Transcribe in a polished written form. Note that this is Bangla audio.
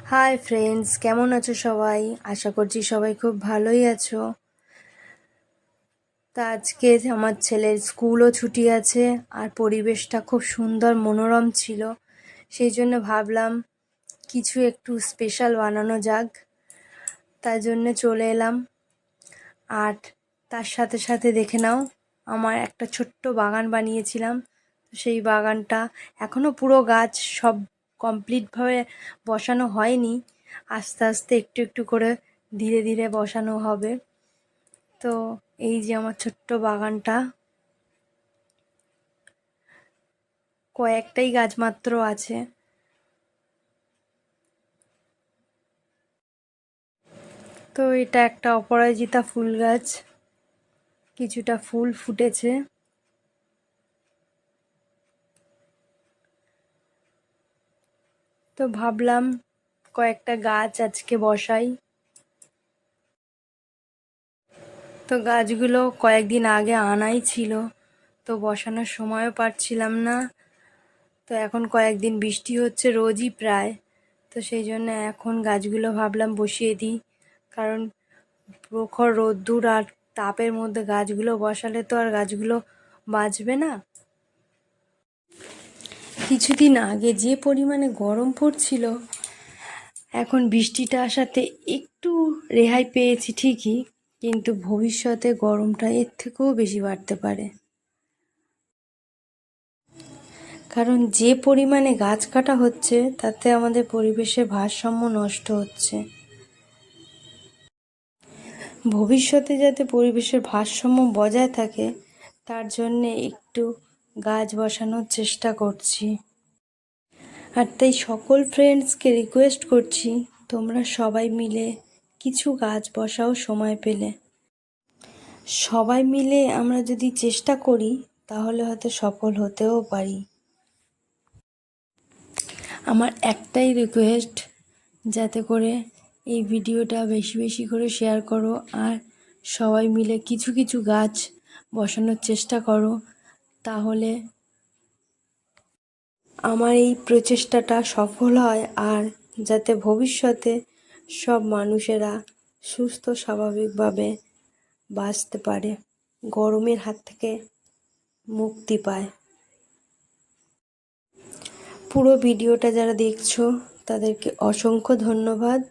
হাই ফ্রেন্ডস, কেমন আছো সবাই? আশা করছি সবাই খুব ভালোই আছো। তা আজকে আমার ছেলের স্কুলও ছুটি আছে আর পরিবেশটা খুব সুন্দর মনোরম ছিল, সেই জন্য ভাবলাম কিছু একটু স্পেশাল বানানো যাক। তাই জন্য চলে এলাম। আর তার সাথে সাথে দেখে নাও, আমার একটা ছোট্ট বাগান বানিয়েছিলাম। সেই বাগানটা এখনও পুরো গাছ সব কমপ্লিটভাবে বসানো হয়নি, আস্তে আস্তে একটু একটু করে ধীরে ধীরে বসানো হবে। তো এই যে আমার ছোট্ট বাগানটা, কয়েকটাই গাছ মাত্র আছে। তো এটা একটা অপরাজিতা ফুল গাছ, কিছুটা ফুল ফুটেছে। তো ভাবলাম কয়েকটা গাছ আজকে বসাই। তো গাছগুলো কয়েকদিন আগে আনাই ছিল, তো বসানোর সময়ও পাচ্ছিলাম না। তো এখন কয়েকদিন বৃষ্টি হচ্ছে রোজই প্রায়, তো সেই জন্য এখন গাছগুলো ভাবলাম বসিয়ে দিই। কারণ প্রখর রোদ্দুর আর তাপের মধ্যে গাছগুলো বসালে তো আর গাছগুলো বাঁচবে না। কিছুদিন আগে যে পরিমাণে গরম পড়ছিল, এখন বৃষ্টিটা আসাতে একটু রেহাই পেয়েছি ঠিকই, কিন্তু ভবিষ্যতে গরমটা এর থেকেও বেশি বাড়তে পারে। কারণ যে পরিমাণে গাছ কাটা হচ্ছে তাতে আমাদের পরিবেশের ভারসাম্য নষ্ট হচ্ছে। ভবিষ্যতে যাতে পরিবেশের ভারসাম্য বজায় থাকে তার জন্যে একটু গাছ বসানোর চেষ্টা করছি। আর তাই সকল ফ্রেন্ডসকে রিকোয়েস্ট করছি, তোমরা সবাই মিলে কিছু গাছ বসাও সময় পেলে। সবাই মিলে আমরা যদি চেষ্টা করি তাহলে হয়তো সফল হতেও পারি। আমার একটাই রিকোয়েস্ট, যাতে করে এই ভিডিওটা বেশি বেশি করে শেয়ার করো আর সবাই মিলে কিছু কিছু গাছ বসানোর চেষ্টা করো, তাহলে আমার এই প্রচেষ্টাটা সফল হয় আর যাতে ভবিষ্যতে সব মানুষেরা সুস্থ স্বাভাবিকভাবে বাঁচতে পারে, গরমের হাত থেকে মুক্তি পায়। পুরো ভিডিওটা যারা দেখছো তাদেরকে অসংখ্য ধন্যবাদ।